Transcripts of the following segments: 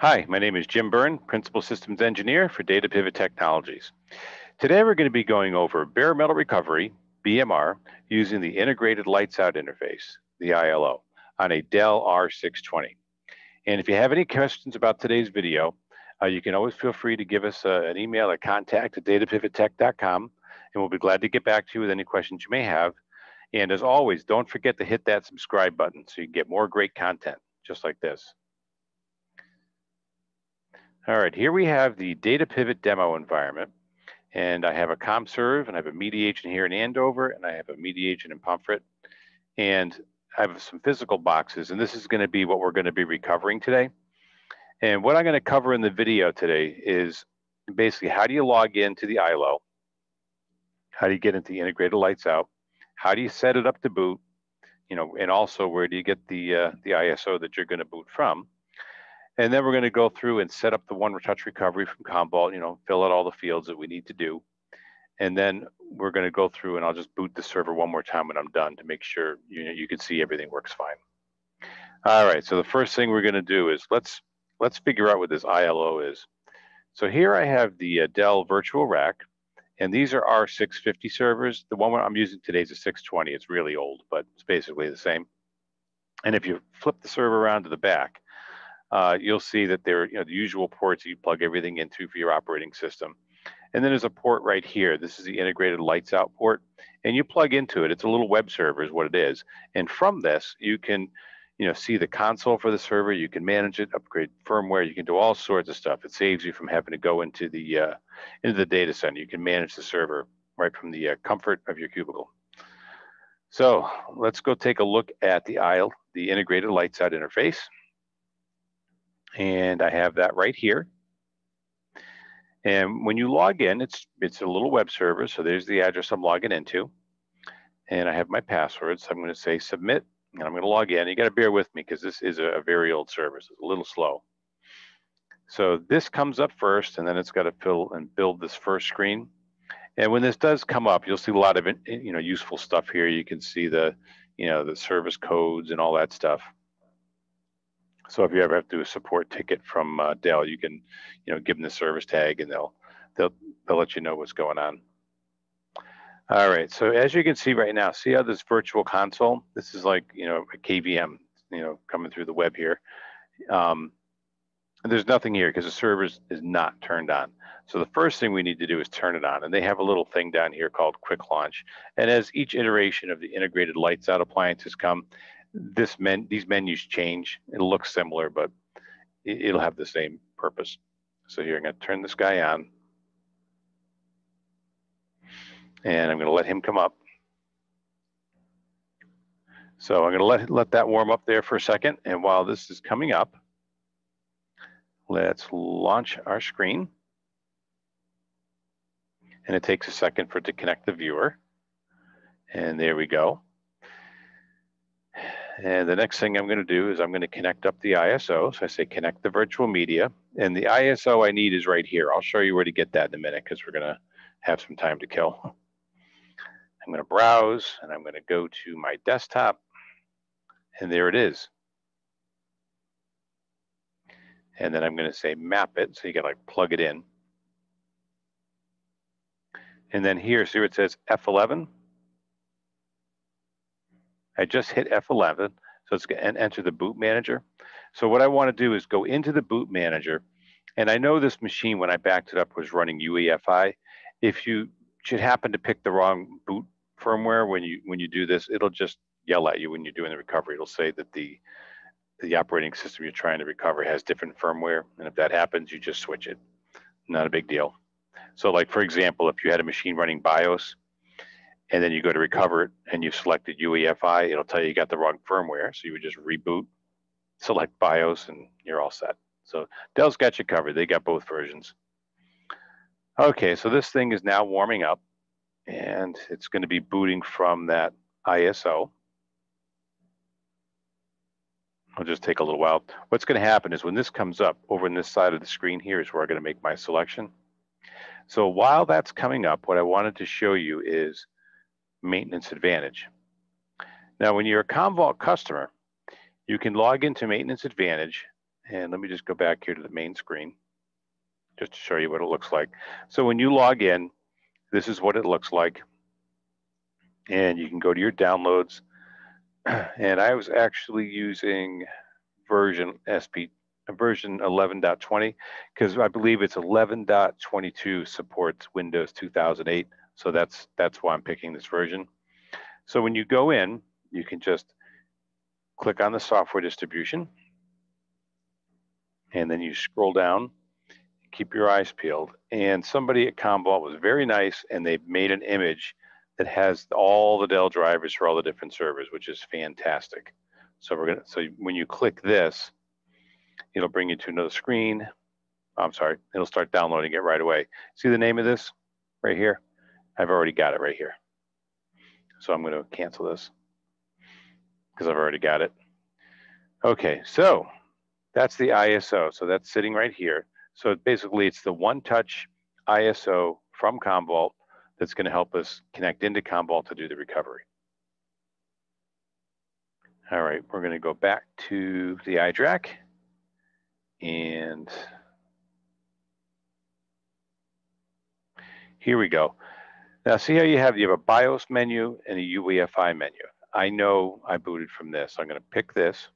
Hi, my name is Jim Byrne, Principal Systems Engineer for Data Pivot Technologies. Today we're going to be going over bare metal recovery, BMR, using the Integrated Lights Out Interface, the ILO, on a Dell R620. And if you have any questions about today's video, you can always feel free to give us an email at contact@datapivottech.com, and we'll be glad to get back to you with any questions you may have. And as always, don't forget to hit that subscribe button so you can get more great content just like this. All right, here we have the Data Pivot demo environment, and I have a ComServe, and I have a media agent here in Andover, and I have a media agent in Pomfret, and I have some physical boxes, and this is going to be what we're going to be recovering today. And what I'm going to cover in the video today is basically how do you log into the ILO, how do you get into the Integrated Lights Out, how do you set it up to boot, and also where do you get the ISO that you're going to boot from. And then we're going to go through and set up the One Touch Recovery from Commvault, fill out all the fields that we need to do. And then we're going to go through and I'll just boot the server one more time when I'm done to make sure you can see everything works fine. All right, so the first thing we're going to do is let's figure out what this ILO is. So here I have the Dell virtual rack, and these are R650 servers. The one I'm using today is a 620. It's really old, but it's basically the same. And if you flip the server around to the back, you'll see that there are the usual ports you plug everything into for your operating system. And then there's a port right here. This is the Integrated Lights Out port, and you plug into it. It's a little web server is what it is. And from this, you can see the console for the server. You can manage it, upgrade firmware. You can do all sorts of stuff. It saves you from having to go into the data center. You can manage the server right from the comfort of your cubicle. So let's go take a look at the Integrated Lights Out interface. And I have that right here. And when you log in, it's a little web server. So there's the address I'm logging into. And I have my password. So I'm going to say submit, and I'm going to log in. You got to bear with me because this is a very old server. So it's a little slow. So this comes up first, and then it's got to fill and build this first screen. And when this does come up, you'll see a lot of useful stuff here. You can see the the service codes and all that stuff. So if you ever have to do a support ticket from Dell, you can, give them the service tag, and they'll let you know what's going on. All right. So as you can see right now, see how this virtual console? This is like a KVM, coming through the web here. There's nothing here because the server is not turned on. So the first thing we need to do is turn it on, and they have a little thing down here called Quick Launch. And as each iteration of the Integrated Lights Out appliances come, these menus change. It'll look similar, but it'll have the same purpose. So here I'm going to turn this guy on, and I'm going to let him come up. So I'm going to let that warm up there for a second, and while this is coming up, let's launch our screen. And it takes a second for it to connect the viewer. And there we go. And the next thing I'm going to do is I'm going to connect up the ISO. So I say connect the virtual media. And the ISO I need is right here. I'll show you where to get that in a minute because we're going to have some time to kill. I'm going to browse, and I'm going to go to my desktop. And there it is. And then I'm going to say map it. So you got to plug it in. And then here, see where it says F11? I just hit F11, so it's going to enter the boot manager. So what I want to do is go into the boot manager, and I know this machine, when I backed it up, was running UEFI. If you should happen to pick the wrong boot firmware when you do this, it'll just yell at you when you're doing the recovery. It'll say that the operating system you're trying to recover has different firmware, and if that happens, you just switch it. Not a big deal. So like, for example, if you had a machine running BIOS, and then you go to recover it and you've selected UEFI, it'll tell you got the wrong firmware. So you would just reboot, select BIOS, and you're all set. So Dell's got you covered. They got both versions. Okay, so this thing is now warming up, and it's going to be booting from that ISO. It'll just take a little while. What's going to happen is when this comes up, over on this side of the screen here is where I'm going to make my selection. So while that's coming up, what I wanted to show you is Maintenance Advantage. Now, when you're a Commvault customer, you can log into Maintenance Advantage, And let me just go back here to the main screen just to show you what it looks like. So when you log in, this is what it looks like. And you can go to your downloads. And I was actually using version 11.20 because I believe it's 11.22 supports Windows 2008. So that's why I'm picking this version. So when you go in, you can just click on the software distribution, and then you scroll down, keep your eyes peeled. And somebody at Commvault was very nice, and they made an image that has all the Dell drivers for all the different servers, which is fantastic. So so when you click this, it'll bring you to another screen. I'm sorry, it'll start downloading it right away. See the name of this right here? I've already got it right here. So I'm going to cancel this because I've already got it. Okay, so that's the ISO. So that's sitting right here. So basically it's the one-touch ISO from Commvault that's going to help us connect into Commvault to do the recovery. All right, we're going to go back to the iDRAC, and here we go. Now see how you have a BIOS menu and a UEFI menu. I know I booted from this. So I'm going to pick this,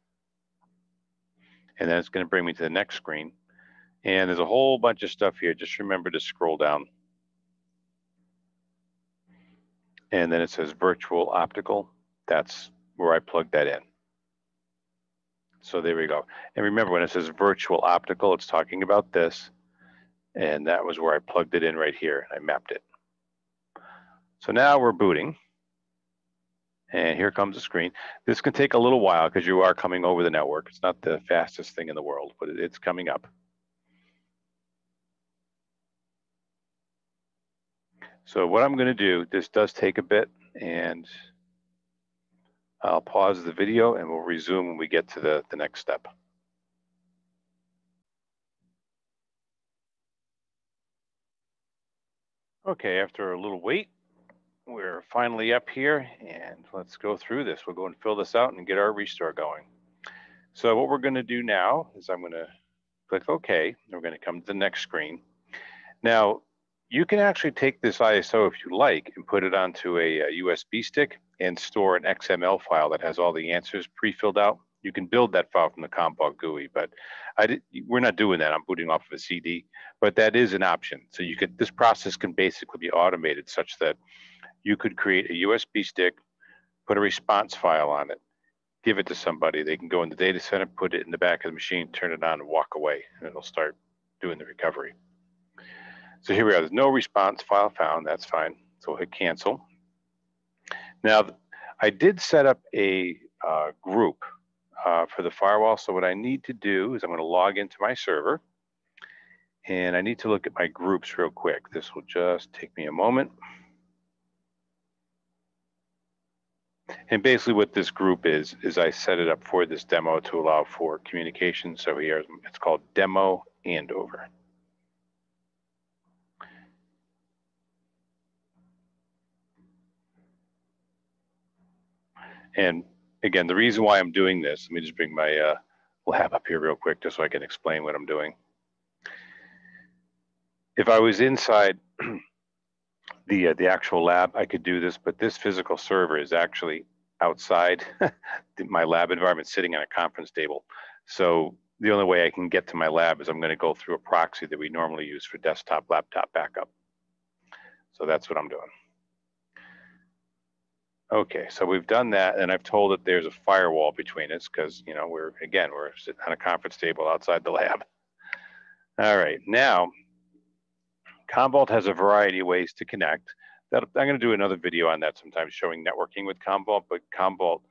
and then it's going to bring me to the next screen. And there's a whole bunch of stuff here. Just remember to scroll down. And then it says virtual optical. That's where I plugged that in. So there we go. And remember, when it says virtual optical, it's talking about this. And that was where I plugged it in right here. I mapped it. So now we're booting. And here comes the screen. This can take a little while because you are coming over the network. It's not the fastest thing in the world, but it's coming up. So what I'm going to do, this does take a bit, and I'll pause the video and we'll resume when we get to the next step. Okay, after a little wait, we're finally up here, and let's go through this. We'll go and fill this out and get our restore going. So what we're going to do now is I'm going to click OK, and we're going to come to the next screen. Now, you can actually take this ISO if you like and put it onto a USB stick and store an XML file that has all the answers pre-filled out. You can build that file from the Commvault GUI, but we're not doing that. I'm booting off of a CD, but that is an option. So this process can basically be automated such that you could create a USB stick, put a response file on it, give it to somebody. They can go in the data center, put it in the back of the machine, turn it on, and walk away, and it'll start doing the recovery. So here we are. There's no response file found. That's fine. So we'll hit cancel. Now, I did set up a group for the firewall. So what I need to do is I'm going to log into my server, and I need to look at my groups real quick. This will just take me a moment. And basically what this group is I set it up for this demo to allow for communication. So here it's called Demo Andover. And again, the reason why I'm doing this, let me just bring my lab up here real quick just so I can explain what I'm doing. If I was inside the actual lab, I could do this, but this physical server is actually outside my lab environment, sitting on a conference table. So the only way I can get to my lab is I'm going to go through a proxy that we normally use for desktop, laptop backup. So that's what I'm doing. Okay, so we've done that, and I've told it there's a firewall between us because, you know, we're sitting on a conference table outside the lab. All right, now Commvault has a variety of ways to connect. I'm going to do another video on that sometime, showing networking with Commvault, but Commvault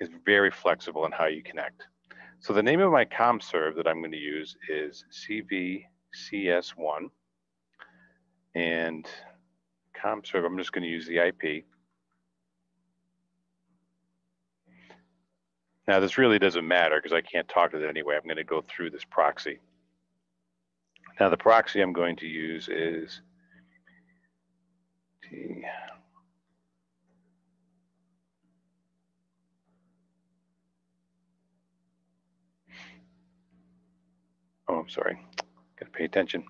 is very flexible in how you connect. So the name of my ComServe that I'm going to use is CVCS1, and ComServe, I'm just going to use the IP. Now this really doesn't matter because I can't talk to it anyway. I'm going to go through this proxy. Now the proxy I'm going to use is I'm sorry, gotta pay attention.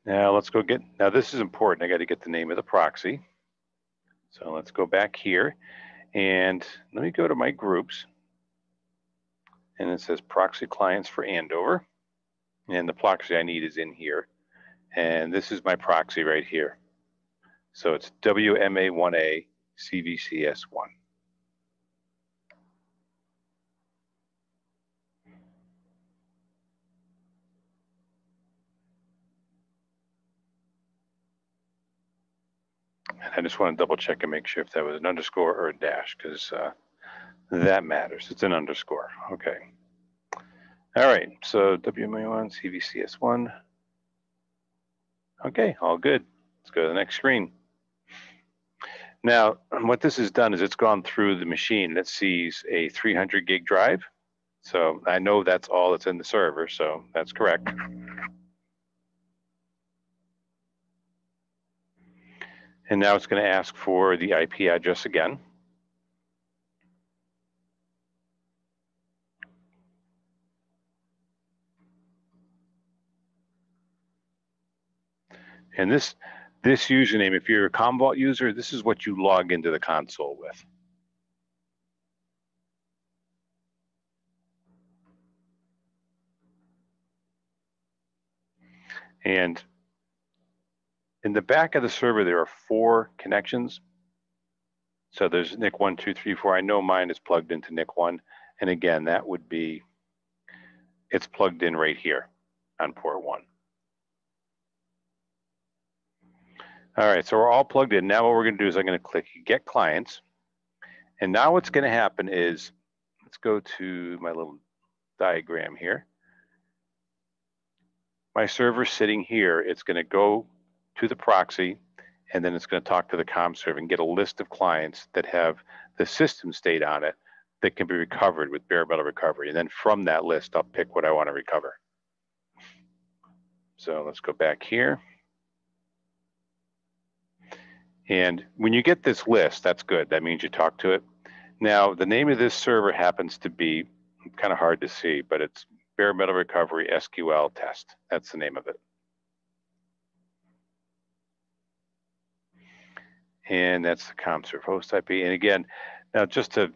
Now let's go get, now this is important. I got to get the name of the proxy. So let's go back here and let me go to my groups. And it says proxy clients for Andover. And the proxy I need is in here. And this is my proxy right here. So it's WMA1A CVCS1. And I just want to double check and make sure if that was an underscore or a dash, because that matters. It's an underscore. Okay. All right. So WMA1 CVCS1. Okay, all good. Let's go to the next screen. Now, what this has done is it's gone through the machine and it sees a 300 gig drive. So I know that's all that's in the server, so that's correct. And now it's going to ask for the IP address again. And this username, if you're a Commvault user, this is what you log into the console with. And in the back of the server, there are 4 connections. So there's NIC 1, 2, 3, 4. I know mine is plugged into NIC 1. And again, that would be, it's plugged in right here on port 1. All right, so we're all plugged in. Now what we're going to do is I'm going to click Get Clients. And now what's going to happen is, let's go to my little diagram here. My server's sitting here. It's going to go to the proxy, and then it's going to talk to the comm server and get a list of clients that have the system state on it that can be recovered with bare metal recovery. And then from that list, I'll pick what I want to recover. So let's go back here. And when you get this list, that's good. That means you talk to it. Now, the name of this server happens to be kind of hard to see, but it's bare metal recovery SQL test. That's the name of it. And that's the CommServe host IP. And again, now just to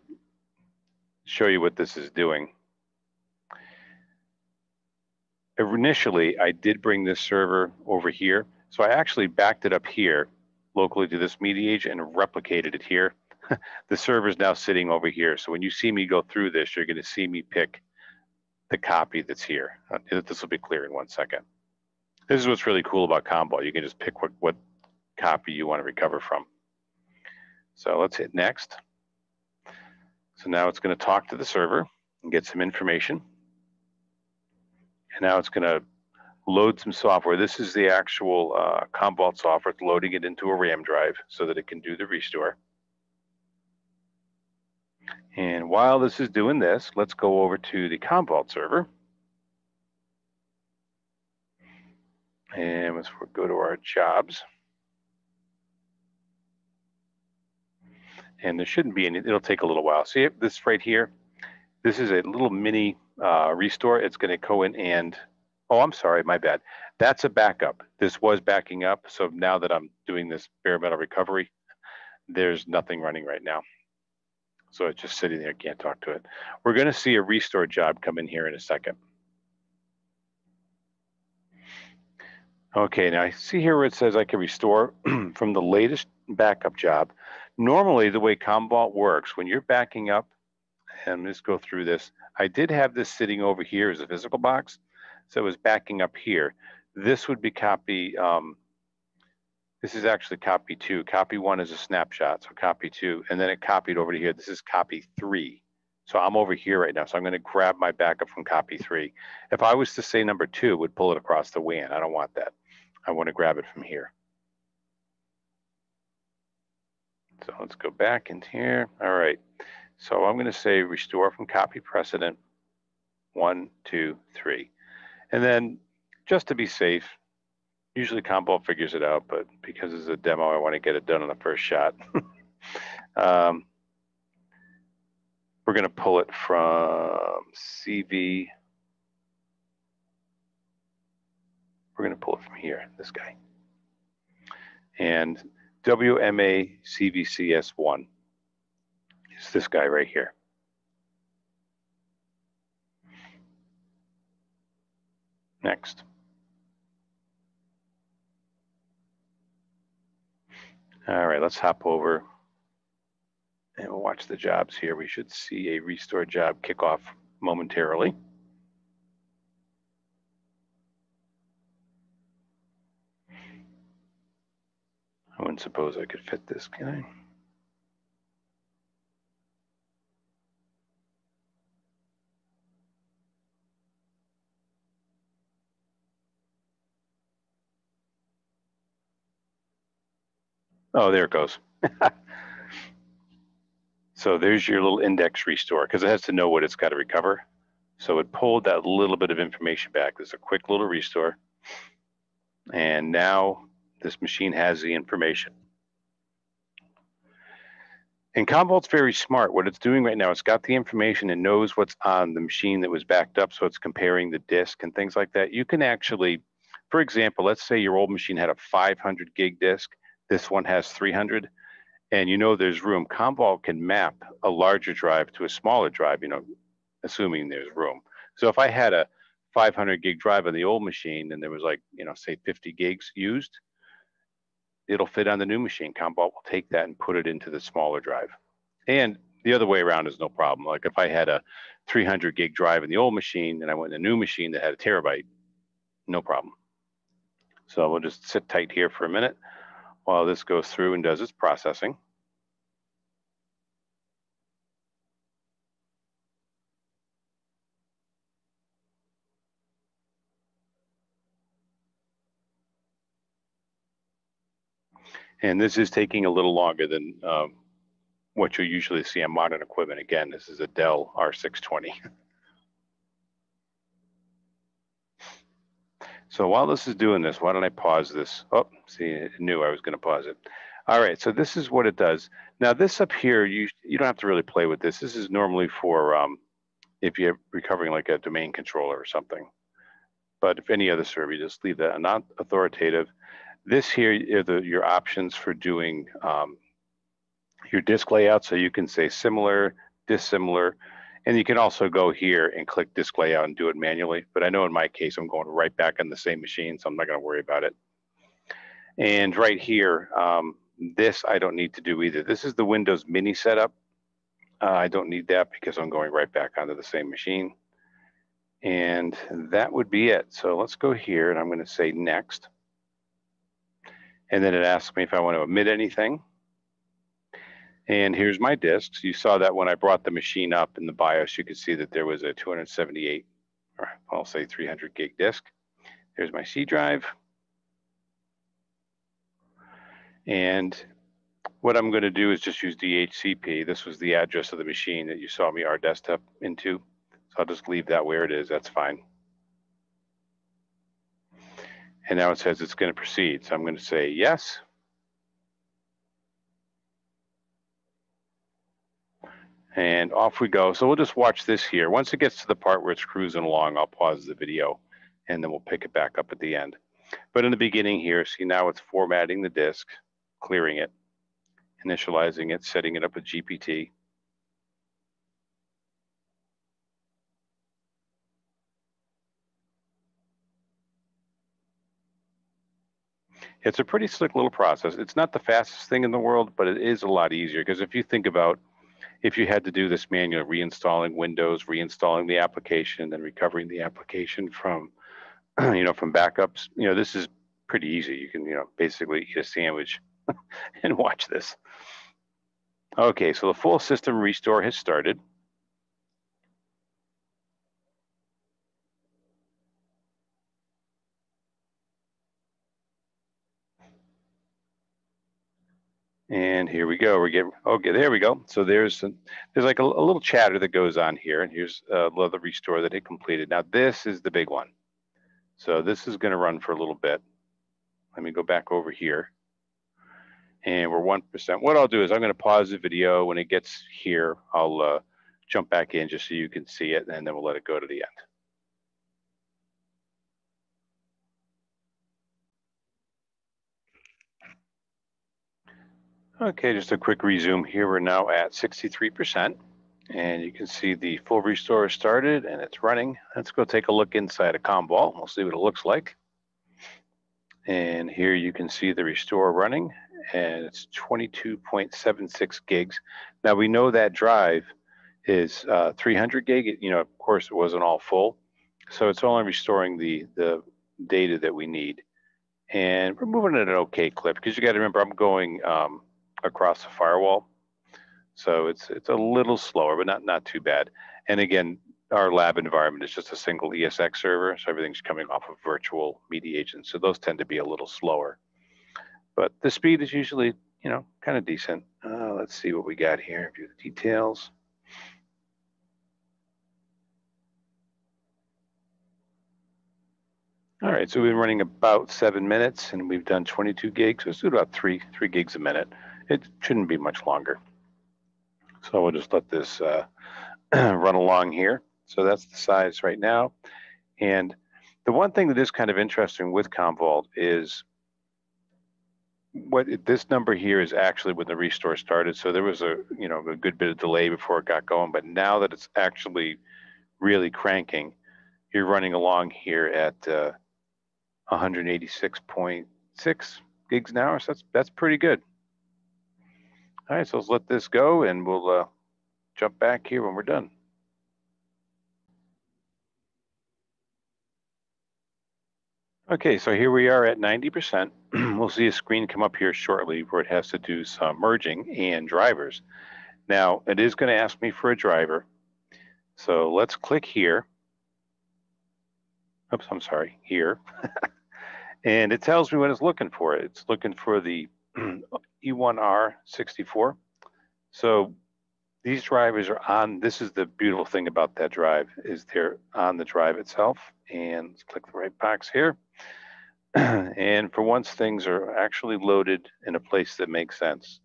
show you what this is doing. Initially, I did bring this server over here. So I actually backed it up here locally to this media agent and replicated it here. The server is now sitting over here. So when you see me go through this, you're going to see me pick the copy that's here. This will be clear in 1 second. This is what's really cool about Commvault. You can just pick what copy you want to recover from. So let's hit next. So now it's going to talk to the server and get some information. And now it's going to load some software. This is the actual Commvault software. It's loading it into a RAM drive so that it can do the restore. And while this is doing this, let's go over to the Commvault server. And let's go to our jobs. And there shouldn't be any, it'll take a little while. See this right here? This is a little mini restore. It's going to go in and, oh, I'm sorry, my bad. That's a backup. This was backing up. So now that I'm doing this bare metal recovery, there's nothing running right now. So it's just sitting there, can't talk to it. We're going to see a restore job come in here in a second. Okay, now I see here where it says I can restore from the latest backup job. Normally, the way Commvault works, when you're backing up, and let's go through this, I did have this sitting over here as a physical box, so it was backing up here. This would be copy, this is actually copy 2. Copy 1 is a snapshot, so copy 2, and then it copied over to here. This is copy 3. So I'm over here right now, so I'm going to grab my backup from copy 3. If I was to say number 2, it would pull it across the WAN. I don't want that. I want to grab it from here. So let's go back into here. All right. So I'm going to say restore from copy precedent 1, 2, 3. And then just to be safe, Usually Commvault figures it out, but because it's a demo, I want to get it done on the first shot. We're going to pull it from CV. We're going to pull it from here, this guy. And WMA CVCS1 is this guy right here. Next. All right, let's hop over and we'll watch the jobs here. We should see a restore job kick off momentarily. I wouldn't suppose I could fit this, can I? Oh, there it goes. So there's your little index restore, because it has to know what it's got to recover. So it pulled that little bit of information back. There's a quick little restore. And now this machine has the information. And Commvault's very smart. What it's doing right now, it's got the information and knows what's on the machine that was backed up. So it's comparing the disk and things like that. You can actually, for example, let's say your old machine had a 500 gig disk. This one has 300. And you know there's room. Commvault can map a larger drive to a smaller drive, you know, assuming there's room. So if I had a 500 gig drive on the old machine and there was like, you know, say 50 gigs used, it'll fit on the new machine. Commvault will take that and put it into the smaller drive. And the other way around is no problem. Like if I had a 300 gig drive in the old machine and I went in a new machine that had a terabyte, no problem. So we'll just sit tight here for a minute while this goes through and does its processing. And this is taking a little longer than what you usually see on modern equipment. Again, this is a Dell R620. So while this is doing this, why don't I pause this? Oh, see, it knew I was going to pause it. All right, so this is what it does. Now this up here, you don't have to really play with this. This is normally for if you're recovering like a domain controller or something. But if any other server, you just leave that not authoritative. This here are your options for doing your disk layout. So you can say similar, dissimilar, and you can also go here and click disk layout and do it manually. But I know in my case, I'm going right back on the same machine, so I'm not going to worry about it. And right here, this I don't need to do either. This is the Windows Mini setup. I don't need that because I'm going right back onto the same machine. And that would be it. So let's go here and I'm going to say next. And then it asks me if I want to omit anything. And here's my disks. You saw that when I brought the machine up in the BIOS, you could see that there was a 278, or I'll say 300 gig disk. There's my C drive. And what I'm going to do is just use DHCP. This was the address of the machine that you saw me our desktop into. So I'll just leave that where it is. That's fine. And now it says it's going to proceed. So I'm going to say yes. And off we go. So we'll just watch this here. Once it gets to the part where it's cruising along, I'll pause the video and then we'll pick it back up at the end. But in the beginning here, see now it's formatting the disk, clearing it, initializing it, setting it up with GPT. It's a pretty slick little process. It's not the fastest thing in the world, but it is a lot easier because if you think about if you had to do this manual, reinstalling Windows, reinstalling the application, then recovering the application from, from backups, this is pretty easy. You can, basically eat a sandwich and watch this. Okay, so the full system restore has started. And here we go. Okay, there we go. So there's like a little chatter that goes on here, and here's the restore that it completed. Now this is the big one. So this is going to run for a little bit. Let me go back over here. And we're 1%. What I'll do is I'm going to pause the video. When it gets here, I'll jump back in just so you can see it, and then we'll let it go to the end. Okay, just a quick resume here. We're now at 63%, and you can see the full restore started and it's running. Let's go take a look inside of Commvault. We'll see what it looks like. And here you can see the restore running, and it's 22.76 gigs. Now we know that drive is 300 gig. You know, of course, it wasn't all full, so it's only restoring the data that we need. And we're moving at an okay clip because you got to remember I'm going across the firewall, so it's a little slower, but not too bad. And again, our lab environment is just a single ESX server, so everything's coming off of virtual media agents, so those tend to be a little slower. But the speed is usually, you know, kind of decent. Let's see what we got here. View the details. All right, so we've been running about 7 minutes, and we've done 22 gigs. So it's about three gigs a minute. It shouldn't be much longer. So we'll just let this run along here. So that's the size right now. And the one thing that is kind of interesting with Commvault is this number here is actually when the restore started. So there was a good bit of delay before it got going, but now that it's actually really cranking, you're running along here at 186.6 gigs an hour. So that's pretty good. All right, so let's let this go, and we'll jump back here when we're done. Okay, so here we are at 90%. We'll see a screen come up here shortly where it has to do some merging and drivers. Now, it is going to ask me for a driver. So let's click here. Oops, I'm sorry, here. And it tells me what it's looking for. It's looking for the E1R64. So these drivers are on. This is the beautiful thing about that drive, is they're on the drive itself. And let's click the right box here. And for once, things are actually loaded in a place that makes sense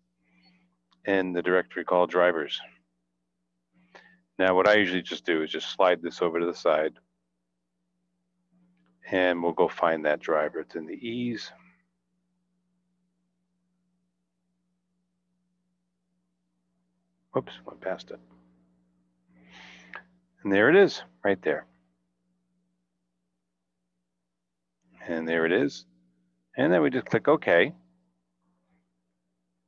in the directory called drivers. Now, what I usually just do is just slide this over to the side, and we'll go find that driver. It's in the E's. Whoops, went past it. And there it is, right there. And there it is. And then we just click OK.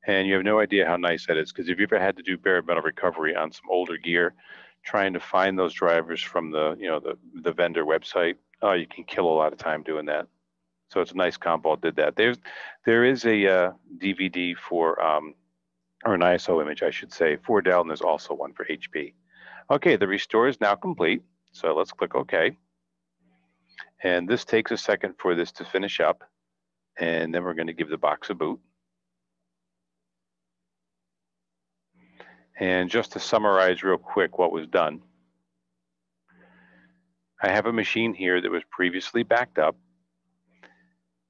And you have no idea how nice that is, because if you've ever had to do bare metal recovery on some older gear, trying to find those drivers from the vendor website, oh, you can kill a lot of time doing that. So it's nice Commvault did that. There is a DVD for, or an ISO image, I should say, for Dell, and there's also one for HP. Okay, the restore is now complete. So let's click OK. And this takes a second for this to finish up. And then we're going to give the box a boot. And just to summarize real quick what was done, I have a machine here that was previously backed up.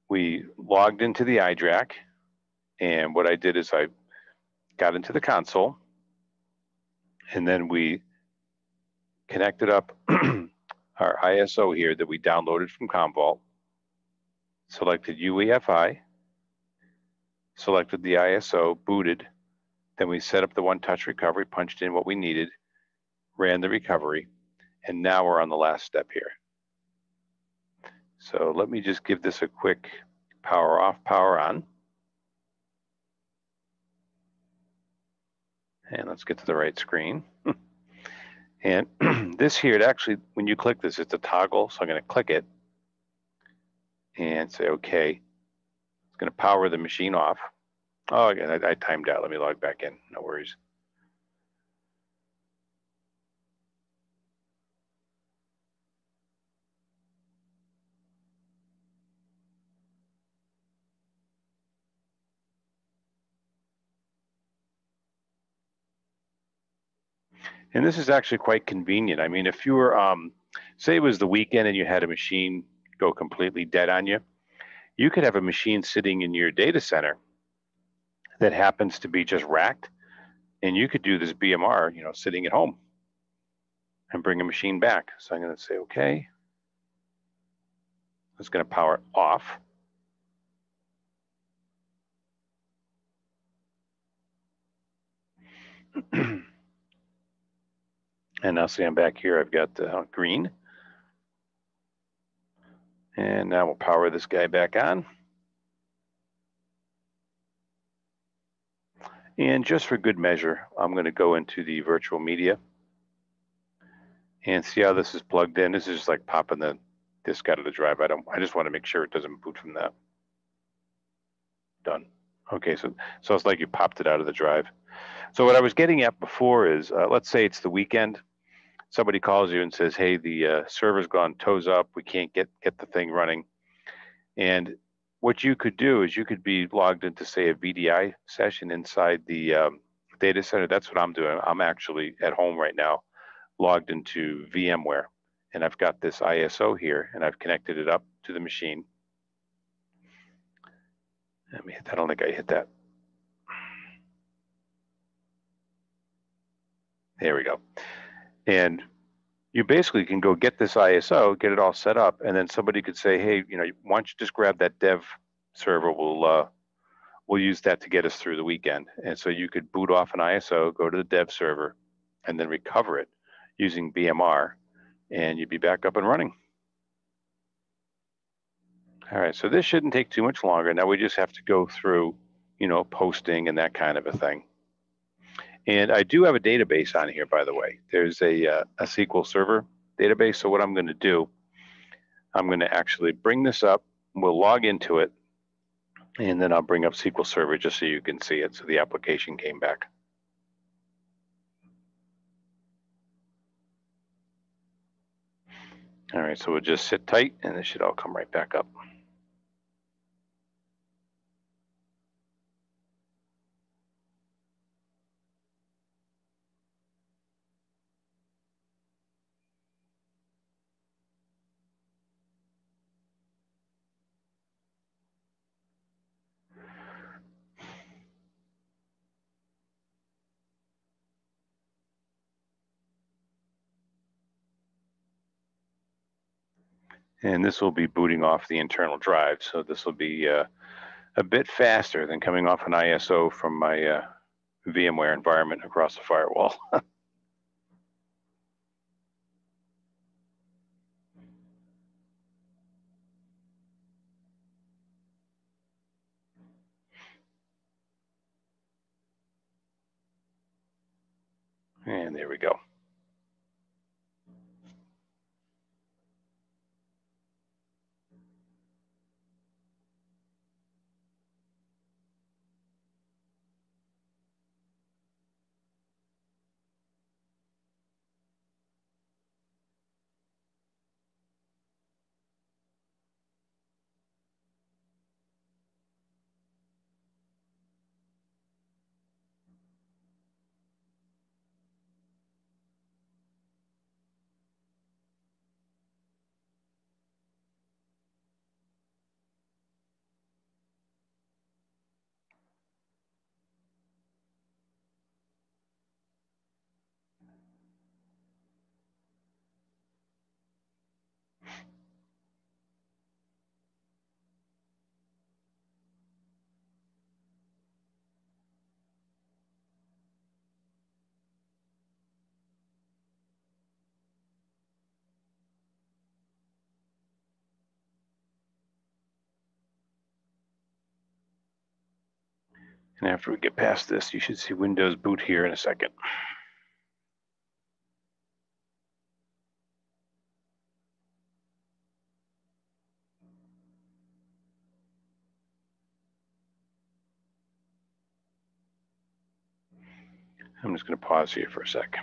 We logged into the iDRAC, and what I did is I got into the console, and then we connected up our ISO here that we downloaded from Commvault, selected UEFI, selected the ISO, booted, then we set up the one-touch recovery, punched in what we needed, ran the recovery, and now we're on the last step here. So let me just give this a quick power off, power on. And let's get to the right screen. And this here, it actually, when you click this, it's a toggle. So I'm going to click it and say, OK. It's going to power the machine off. Oh, again, I timed out. Let me log back in. No worries. And this is actually quite convenient. I mean, if you were, say it was the weekend and you had a machine go completely dead on you, You could have a machine sitting in your data center that happens to be just racked, and you could do this BMR, sitting at home and bring a machine back. So I'm going to say, okay, it's going to power it off. And now see I'm back here, I've got green. And now we'll power this guy back on. And just for good measure, I'm going to go into the virtual media and see how this is plugged in. This is just like popping the disk out of the drive. I just want to make sure it doesn't boot from that. Done. Okay, so it's like you popped it out of the drive. So what I was getting at before is, let's say it's the weekend. Somebody calls you and says, hey, the server's gone toes up. We can't get the thing running. And what you could do is you could be logged into, say, a VDI session inside the data center. That's what I'm doing. I'm actually at home right now, logged into VMware. And I've got this ISO here, and I've connected it up to the machine. Let me hit that. I don't think I hit that. There we go. And you basically can go get this ISO, get it all set up, and then somebody could say, hey, why don't you just grab that dev server? We'll use that to get us through the weekend. And so you could boot off an ISO, go to the dev server, and then recover it using BMR, and you'd be back up and running. All right, so this shouldn't take too much longer. Now we just have to go through, posting and that kind of a thing. And I do have a database on here, by the way. There's a SQL Server database. So what I'm going to do, I'm going to actually bring this up. We'll log into it, and then I'll bring up SQL Server just so you can see it. So the application came back. All right, so we'll just sit tight, and this should all come right back up. And this will be booting off the internal drive. So this will be a bit faster than coming off an ISO from my VMware environment across the firewall. And there we go. And after we get past this, you should see Windows boot here in a second. I'm just going to pause here for a sec.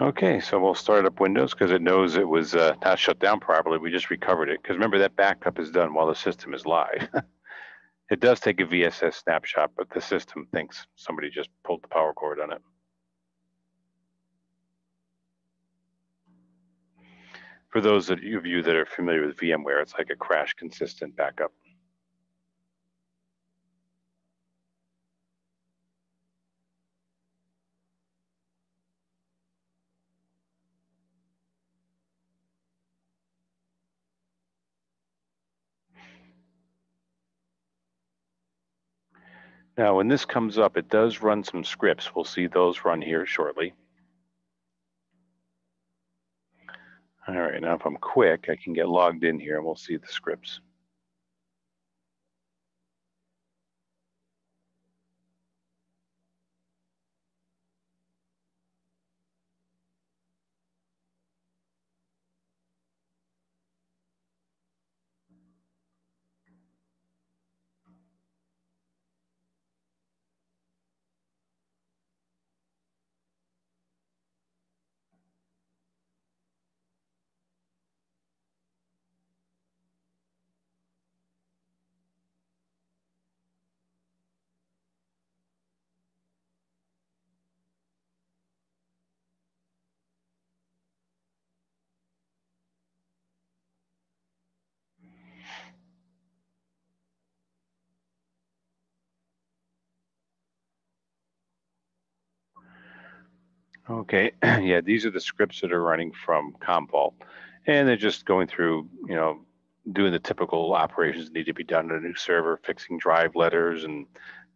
Okay, so we'll start up Windows because it knows it was not shut down properly. We just recovered it. Because remember, that backup is done while the system is live. It does take a VSS snapshot, but the system thinks somebody just pulled the power cord on it. For those of you that are familiar with VMware, it's like a crash consistent backup. Now, when this comes up, it does run some scripts. We'll see those run here shortly. All right, now if I'm quick, I can get logged in here and we'll see the scripts. Okay, yeah, these are the scripts that are running from Commvault, and they're just going through, doing the typical operations that need to be done on a new server, fixing drive letters and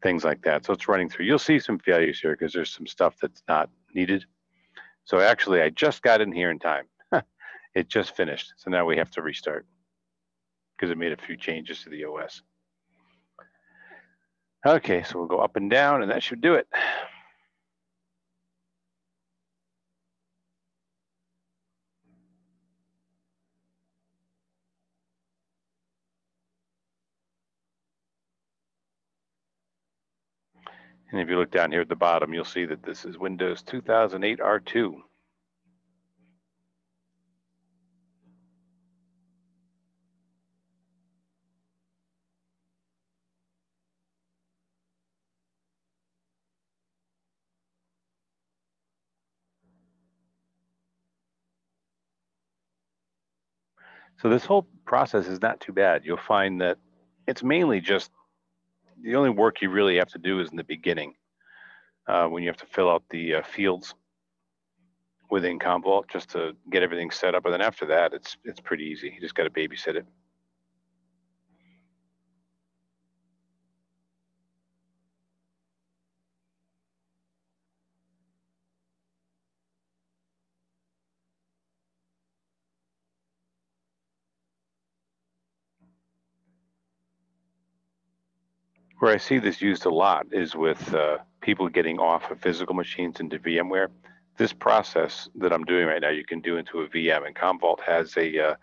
things like that. So it's running through. You'll see some failures here because there's some stuff that's not needed. So actually, I just got in here in time. It just finished. So now we have to restart because it made a few changes to the OS. Okay, so we'll go up and down, and that should do it. And if you look down here at the bottom, you'll see that this is Windows 2008 R2. So this whole process is not too bad. You'll find that it's mainly just the only work you really have to do is in the beginning when you have to fill out the fields within Commvault just to get everything set up. And then after that, it's pretty easy. You just got to babysit it. Where I see this used a lot is with people getting off of physical machines into VMware. This process that I'm doing right now, you can do into a VM, and Commvault has a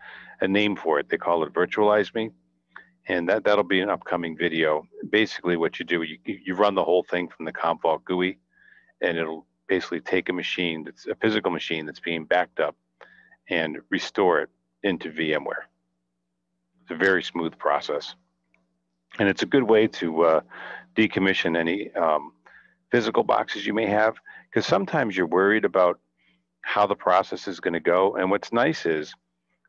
name for it. They call it Virtualize Me, and that'll be an upcoming video. Basically, what you do, you run the whole thing from the Commvault GUI, and it'll basically take a machine that's a physical machine that's being backed up and restore it into VMware. It's a very smooth process. And it's a good way to decommission any physical boxes you may have, because sometimes you're worried about how the process is going to go. And what's nice is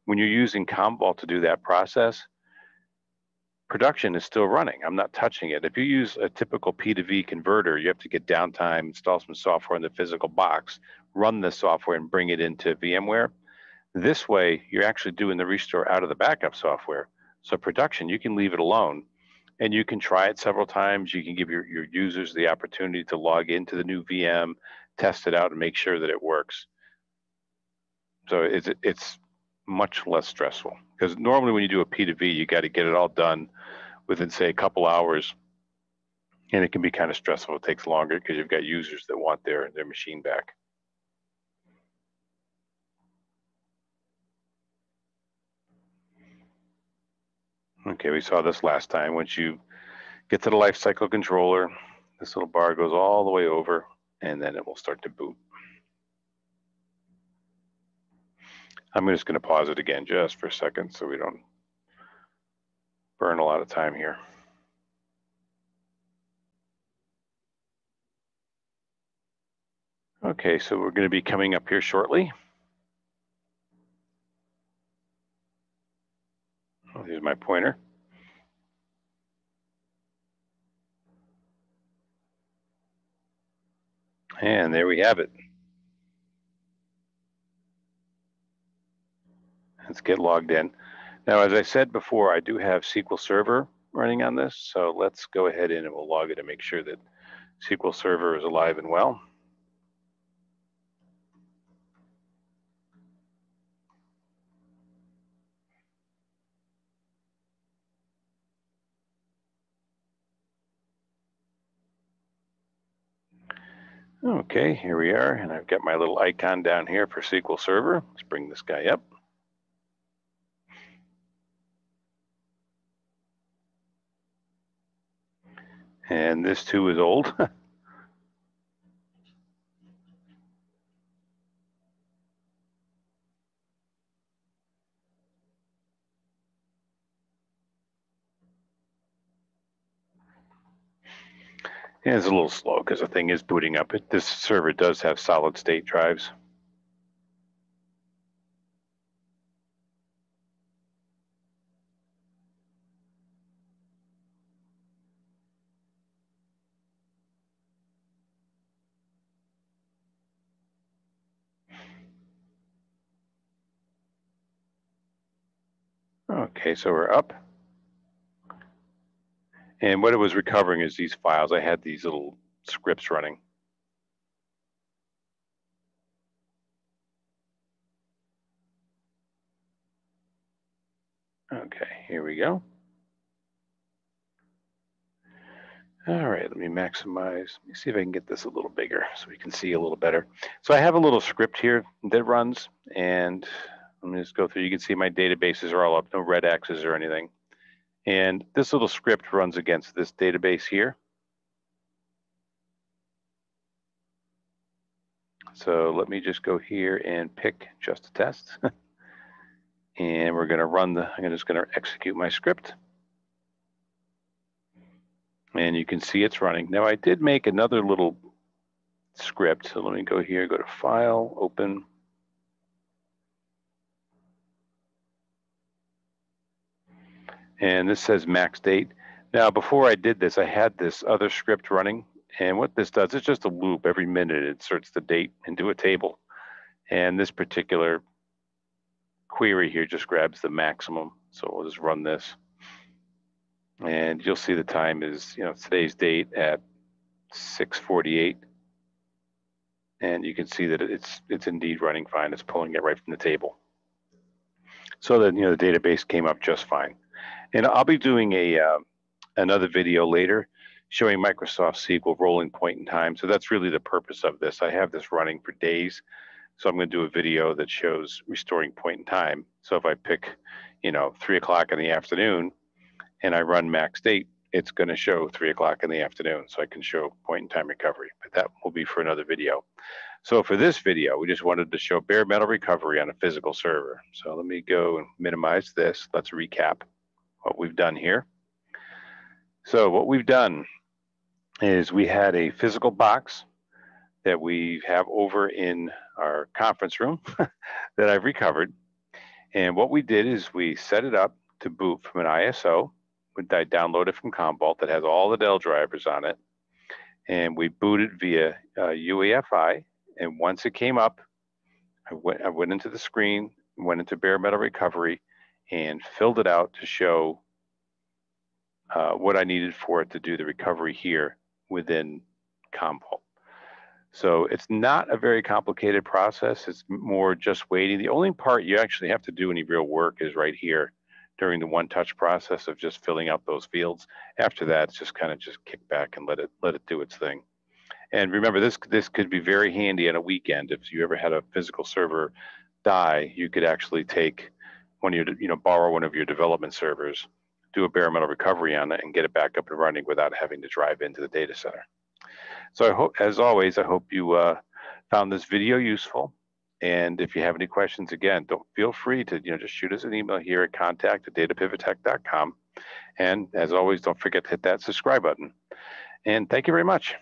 when you're using Commvault to do that process, production is still running. I'm not touching it. If you use a typical P2V converter, you have to get downtime, install some software in the physical box, run the software and bring it into VMware. This way, you're actually doing the restore out of the backup software. So production, you can leave it alone. And you can try it several times. You can give your users the opportunity to log into the new VM, test it out, and make sure that it works. So it's much less stressful. Because normally when you do a P2V, you got to get it all done within, say, a couple hours. And it can be kind of stressful. It takes longer because you've got users that want their machine back. Okay, we saw this last time. Once you get to the Lifecycle Controller, this little bar goes all the way over, and then it will start to boot. I'm just going to pause it again just for a second so we don't burn a lot of time here. Okay, so we're going to be coming up here shortly. Here's my pointer. And there we have it. Let's get logged in. Now, as I said before, I do have SQL Server running on this, so let's go ahead and we'll log it and make sure that SQL Server is alive and well. Okay, here we are, and I've got my little icon down here for SQL Server. Let's bring this guy up. And this too is old. And it's a little slow because the thing is booting up. This server does have solid state drives. Okay, so we're up. And what it was recovering is these files. I had these little scripts running. Okay, here we go. All right, let me maximize. Let me see if I can get this a little bigger so we can see a little better. So I have a little script here that runs, and let me just go through. You can see my databases are all up, no red X's or anything. And this little script runs against this database here. So let me just go here and pick just a test. And we're going to run I'm just going to execute my script. And you can see it's running. Now I did make another little script. So let me go here, go to File, Open. And this says max date. Now before I did this, I had this other script running. And what this does, it's just a loop. Every minute it inserts the date into a table. And this particular query here just grabs the maximum. So we'll just run this. And you'll see the time is, today's date at 6:48. And you can see that it's indeed running fine. It's pulling it right from the table. So that, the database came up just fine. And I'll be doing another video later showing Microsoft SQL rolling point in time. So that's really the purpose of this. I have this running for days. So I'm going to do a video that shows restoring point in time. So if I pick, 3 o'clock in the afternoon and I run max date, it's going to show 3 o'clock in the afternoon. So I can show point in time recovery, but that will be for another video. So for this video, we just wanted to show bare metal recovery on a physical server. So let me go and minimize this. Let's recap what we've done here. So what we've done is we had a physical box that we have over in our conference room that I've recovered. And what we did is we set it up to boot from an ISO. I downloaded from Commvault that has all the Dell drivers on it. And we booted via UEFI. And once it came up, I went into the screen, went into bare metal recovery, and filled it out to show what I needed for it to do the recovery here within Commvault. So it's not a very complicated process. It's more just waiting. The only part you actually have to do any real work is right here during the one-touch process of just filling out those fields. After that, it's just kind of just kick back and let it do its thing. And remember, this could be very handy on a weekend. If you ever had a physical server die, you could actually take one of your, borrow one of your development servers, do a bare metal recovery on it, and get it back up and running without having to drive into the data center. So I hope, as always, I hope you found this video useful. And if you have any questions, again, don't feel free to just shoot us an email here at contact@datapivottech.com. And as always, don't forget to hit that subscribe button. And thank you very much.